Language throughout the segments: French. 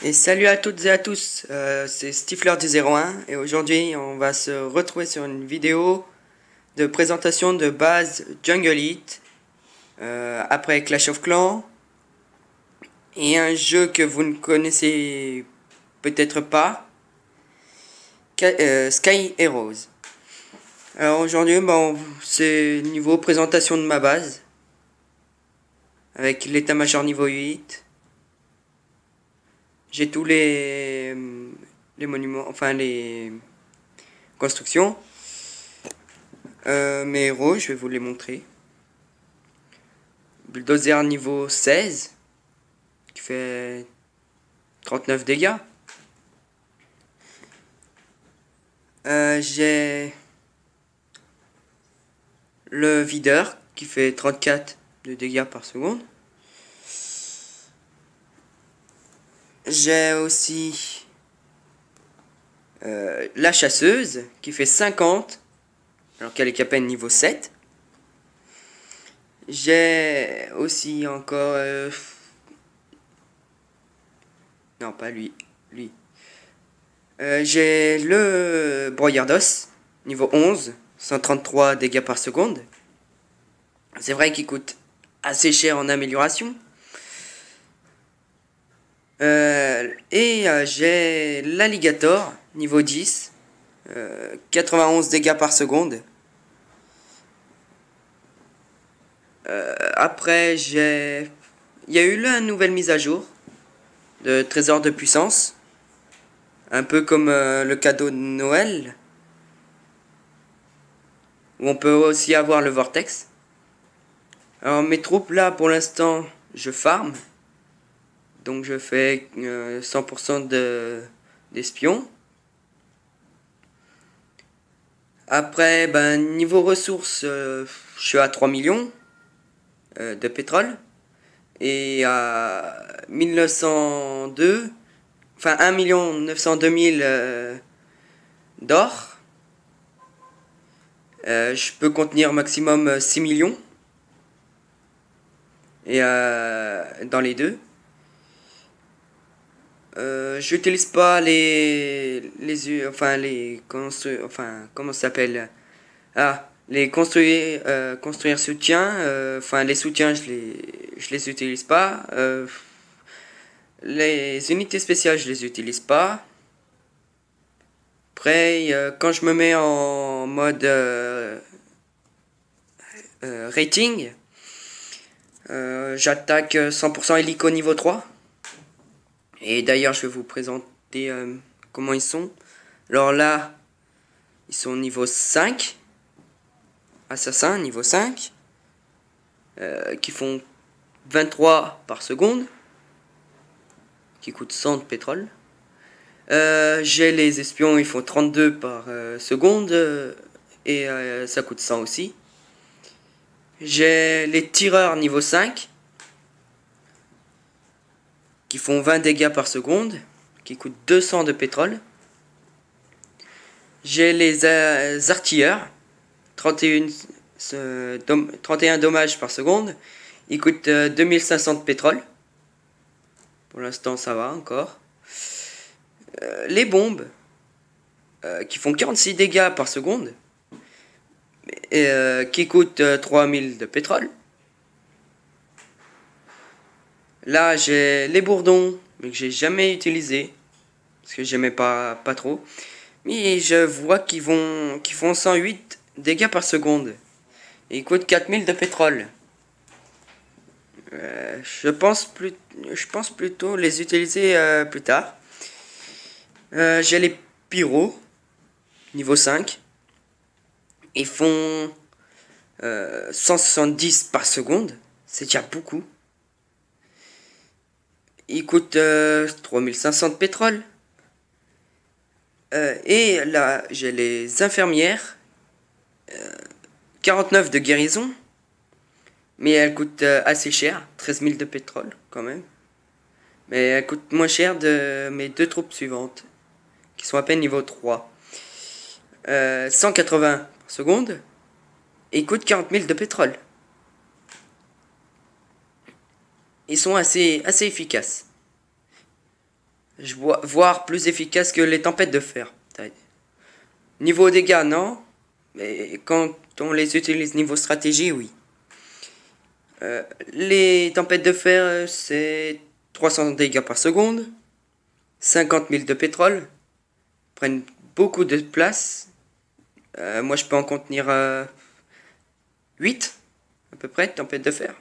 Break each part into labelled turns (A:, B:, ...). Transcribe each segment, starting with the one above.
A: Et salut à toutes et à tous, c'est Stifler du 01 et aujourd'hui on va se retrouver sur une vidéo de présentation de base Jungle Heat après Clash of Clans et un jeu que vous ne connaissez peut-être pas, Sky Heroes. Alors aujourd'hui c'est niveau présentation de ma base avec l'état-major niveau 8. J'ai tous les monuments, enfin les constructions. Mes héros, je vais vous les montrer. Bulldozer niveau 16, qui fait 39 dégâts. J'ai le videur, qui fait 34 de dégâts par seconde. J'ai aussi la chasseuse, qui fait 50, alors qu'elle est qu'à peine niveau 7. J'ai aussi encore... non, pas lui. J'ai le broyeur d'os, niveau 11, 133 dégâts par seconde. C'est vrai qu'il coûte assez cher en amélioration. J'ai l'alligator, niveau 10, 91 dégâts par seconde. Après, il y a eu là une nouvelle mise à jour de trésor de puissance. Un peu comme le cadeau de Noël. Où on peut aussi avoir le vortex. Alors mes troupes là pour l'instant je farm. Donc je fais 100% d'espions. Après niveau ressources je suis à 3 millions de pétrole. Et à 1902, enfin 1 902 000 d'or. Je peux contenir maximum 6 millions. Et dans les deux. J'utilise pas comment ça s'appelle? Construire soutien. Les soutiens, je les utilise pas. Les unités spéciales, je les utilise pas. Après, quand je me mets en mode rating, j'attaque 100% hélico niveau 3. Et d'ailleurs, je vais vous présenter comment ils sont. Alors là, ils sont niveau 5. Assassin, niveau 5. Qui font 23 par seconde. Qui coûtent 100 de pétrole. J'ai les espions, ils font 32 par seconde. Et ça coûte 100 aussi. J'ai les tireurs niveau 5. Qui font 20 dégâts par seconde. Qui coûtent 200 de pétrole. J'ai les artilleurs. 31 dommages par seconde. Ils coûtent 2500 de pétrole. Pour l'instant, ça va encore. Les bombes. Qui font 46 dégâts par seconde. Qui coûtent 3000 de pétrole. Là, j'ai les bourdons, mais que j'ai jamais utilisé. Parce que j'aimais pas trop. Mais je vois qu'ils font 108 dégâts par seconde. Et ils coûtent 4000 de pétrole. Je pense plutôt les utiliser plus tard. J'ai les pyros, niveau 5. Ils font 170 par seconde. C'est déjà beaucoup. Ils coûtent 3500 de pétrole. Et là, j'ai les infirmières. 49 de guérison. Mais elles coûtent assez cher. 13 000 de pétrole, quand même. Mais elles coûtent moins cher de mes deux troupes suivantes. Qui sont à peine niveau 3. 180 par seconde. Et ils coûtent 40 000 de pétrole. Ils sont assez efficaces. voire plus efficace que les tempêtes de fer. Niveau dégâts, non. Mais quand on les utilise niveau stratégie, oui. Les tempêtes de fer, c'est 300 dégâts par seconde. 50 000 de pétrole. Prennent beaucoup de place. Moi, je peux en contenir 8, à peu près, de tempêtes de fer.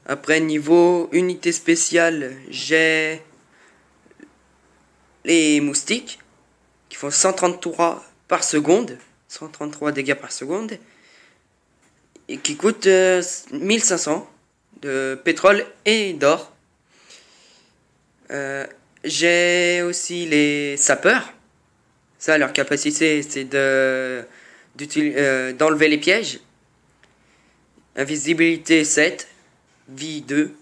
A: Après, niveau unité spéciale, j'ai les moustiques qui font 133 par seconde, 133 dégâts par seconde, et qui coûtent 1500 de pétrole et d'or. J'ai aussi les sapeurs. Ça, leur capacité, c'est d'enlever les pièges. Invisibilité 7, vie 2,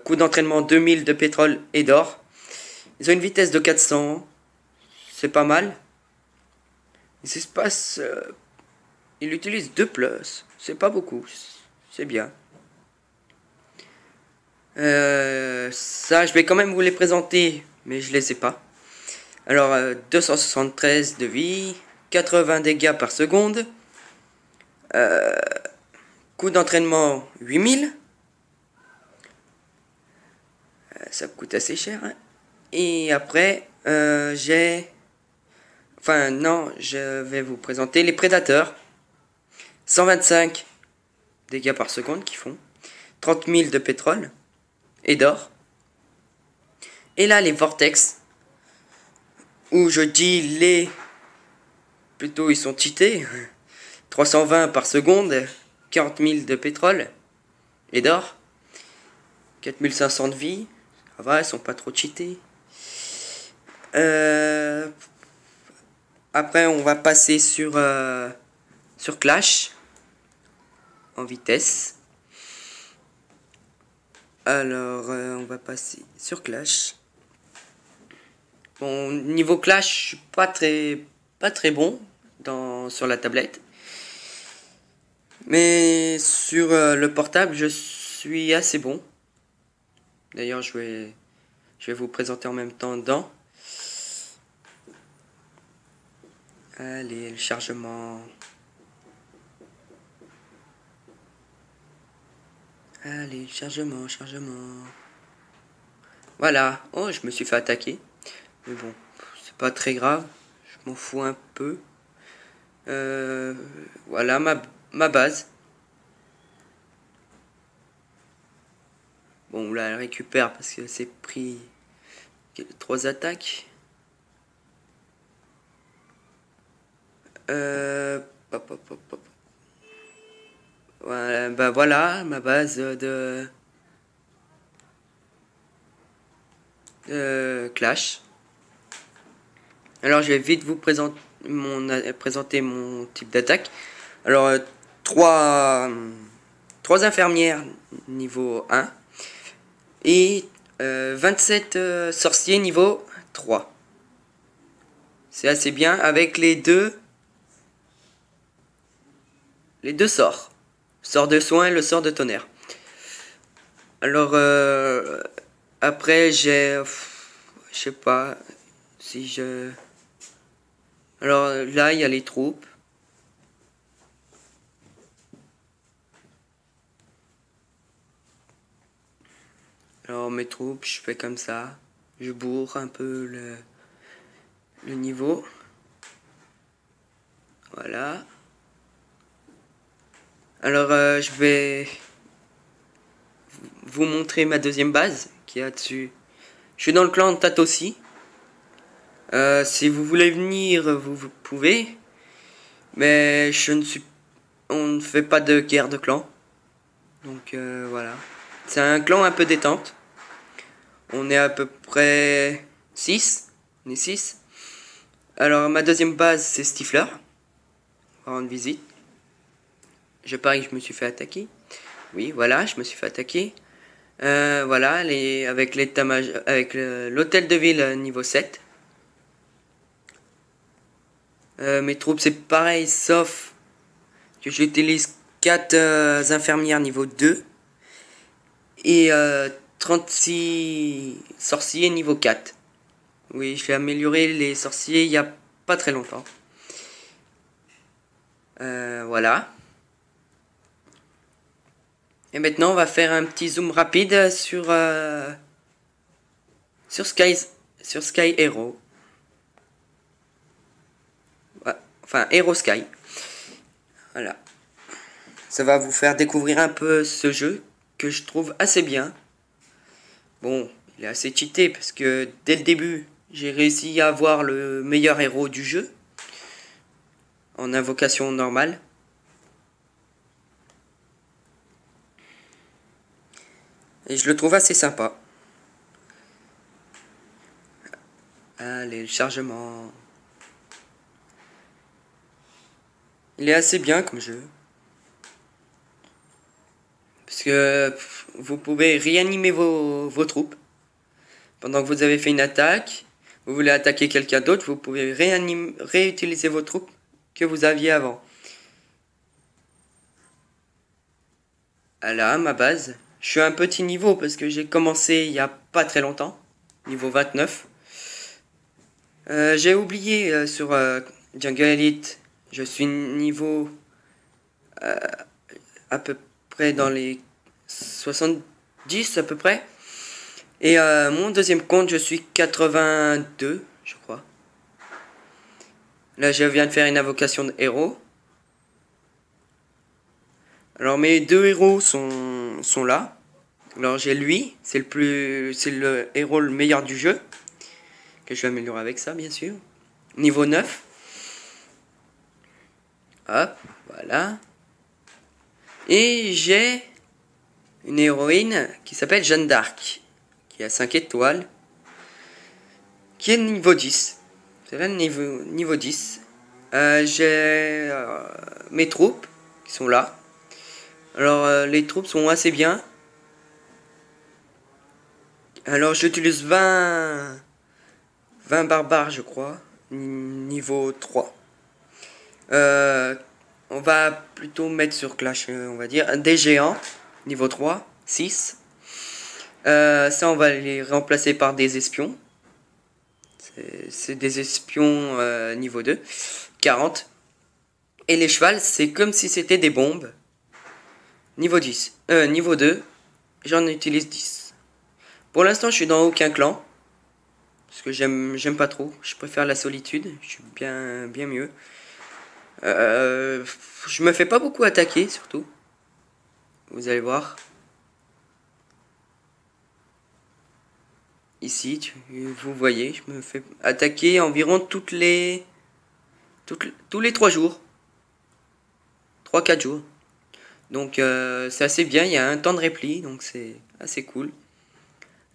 A: coût d'entraînement 2000 de pétrole et d'or. Ils ont une vitesse de 400, c'est pas mal. Il se passe, il utilise 2 plus, c'est pas beaucoup, c'est bien. Ça, je vais quand même vous les présenter, mais je les ai pas. Alors, 273 de vie, 80 dégâts par seconde, coût d'entraînement 8000. Ça coûte assez cher. Hein. Et après, j'ai... Enfin, non, je vais vous présenter les prédateurs. 125 dégâts par seconde qui font. 30 000 de pétrole et d'or. Et là, les vortex. Où je dis les... Plutôt, ils sont cheatés. 320 par seconde. 40 000 de pétrole et d'or. 4500 de vie. Ça va, ils sont pas trop cheatés. Après, on va passer sur Clash. En vitesse. Alors, on va passer sur Clash. Bon, niveau Clash, je suis pas très bon sur la tablette. Mais sur le portable, je suis assez bon. D'ailleurs, je vais vous présenter en même temps dedans. Allez, le chargement. Allez, chargement. Voilà. Oh, je me suis fait attaquer. Mais bon, c'est pas très grave. Je m'en fous un peu. Voilà ma base. Bon, là, elle récupère parce que c'est pris 3 attaques. Voilà, bah voilà ma base de Clash. Alors je vais vite vous présenter mon type d'attaque. Alors 3 infirmières niveau 1 et 27 sorciers niveau 3. C'est assez bien avec les deux sorts. Sort de soin et le sort de tonnerre. Alors, après, j'ai... Je sais pas si je... Alors, là, il y a les troupes. Alors, mes troupes, je fais comme ça. Je bourre un peu le niveau. Voilà. Alors, je vais vous montrer ma deuxième base qui est dessus. Je suis dans le clan de Tatossi. Si vous voulez venir, vous pouvez. Mais on ne fait pas de guerre de clan. Donc voilà. C'est un clan un peu détente. On est à peu près 6. On est 6. Alors ma deuxième base c'est Stifler. On va rendre visite. Je parie que je me suis fait attaquer. Oui, voilà, je me suis fait attaquer. Voilà, avec l'hôtel de ville niveau 7. Mes troupes, c'est pareil, sauf que j'utilise 4 infirmières niveau 2. Et 36 sorciers niveau 4. Oui, j'ai amélioré les sorciers il y a pas très longtemps. Voilà. Et maintenant, on va faire un petit zoom rapide sur Sky Hero. Ouais, enfin, Hero Sky. Voilà. Ça va vous faire découvrir un peu ce jeu que je trouve assez bien. Bon, il est assez cheaté parce que dès le début, j'ai réussi à avoir le meilleur héros du jeu en invocation normale. Et je le trouve assez sympa. Allez, le chargement. Il est assez bien comme jeu. Parce que vous pouvez réanimer vos troupes. Pendant que vous avez fait une attaque, vous voulez attaquer quelqu'un d'autre, vous pouvez réutiliser vos troupes que vous aviez avant. Voilà, ma base. Je suis à un petit niveau parce que j'ai commencé il n'y a pas très longtemps. Niveau 29. J'ai oublié sur Jungle Elite. Je suis niveau à peu près dans les 70 à peu près. Et mon deuxième compte, je suis 82, je crois. Là, je viens de faire une invocation de héros. Alors, mes deux héros sont là. Alors, j'ai lui, c'est le héros le meilleur du jeu. Que je vais améliorer avec ça, bien sûr. Niveau 9. Hop, voilà. Et j'ai une héroïne qui s'appelle Jeanne d'Arc, qui a 5 étoiles, qui est niveau 10. C'est là le niveau 10. J'ai mes troupes qui sont là. Alors les troupes sont assez bien. Alors j'utilise 20 barbares je crois. Niveau 3. On va plutôt mettre sur Clash, on va dire. Des géants. Niveau 3. 6. Ça on va les remplacer par des espions. C'est des espions niveau 2. 40. Et les chevals, c'est comme si c'était des bombes. Niveau 10. Niveau 2. J'en utilise 10. Pour l'instant, je suis dans aucun clan. Parce que j'aime pas trop. Je préfère la solitude. Je suis bien mieux. Je me fais pas beaucoup attaquer, surtout. Vous allez voir. Ici, vous voyez, je me fais attaquer environ tous les 3 jours. 3-4 jours. Donc c'est assez bien, il y a un temps de repli, donc c'est assez cool.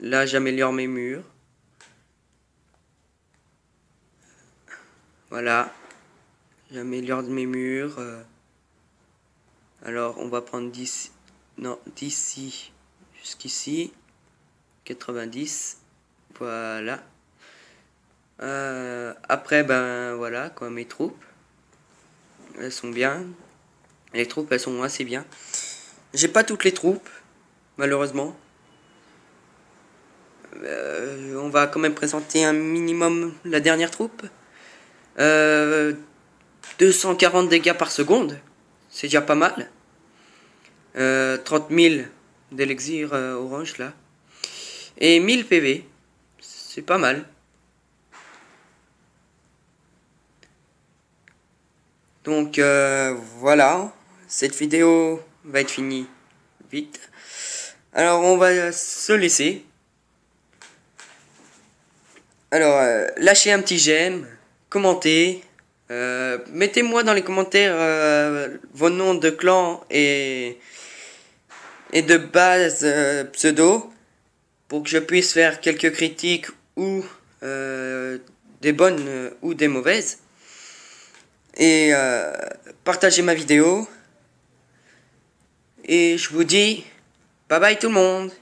A: Là j'améliore mes murs. Voilà. J'améliore mes murs. Alors on va prendre d'ici jusqu'ici. 90. Voilà. Après ben voilà quoi, mes troupes. Elles sont bien. Les troupes elles sont assez bien. J'ai pas toutes les troupes, malheureusement. On va quand même présenter un minimum la dernière troupe. 240 dégâts par seconde, c'est déjà pas mal. 30 000 d'élixir orange là. Et 1000 PV, c'est pas mal. Donc voilà, cette vidéo va être finie vite. Alors on va se laisser. Alors lâchez un petit j'aime, commentez, mettez-moi dans les commentaires vos noms de clan et de base pseudo pour que je puisse faire quelques critiques ou des bonnes ou des mauvaises. Et partagez ma vidéo. Et je vous dis bye bye tout le monde.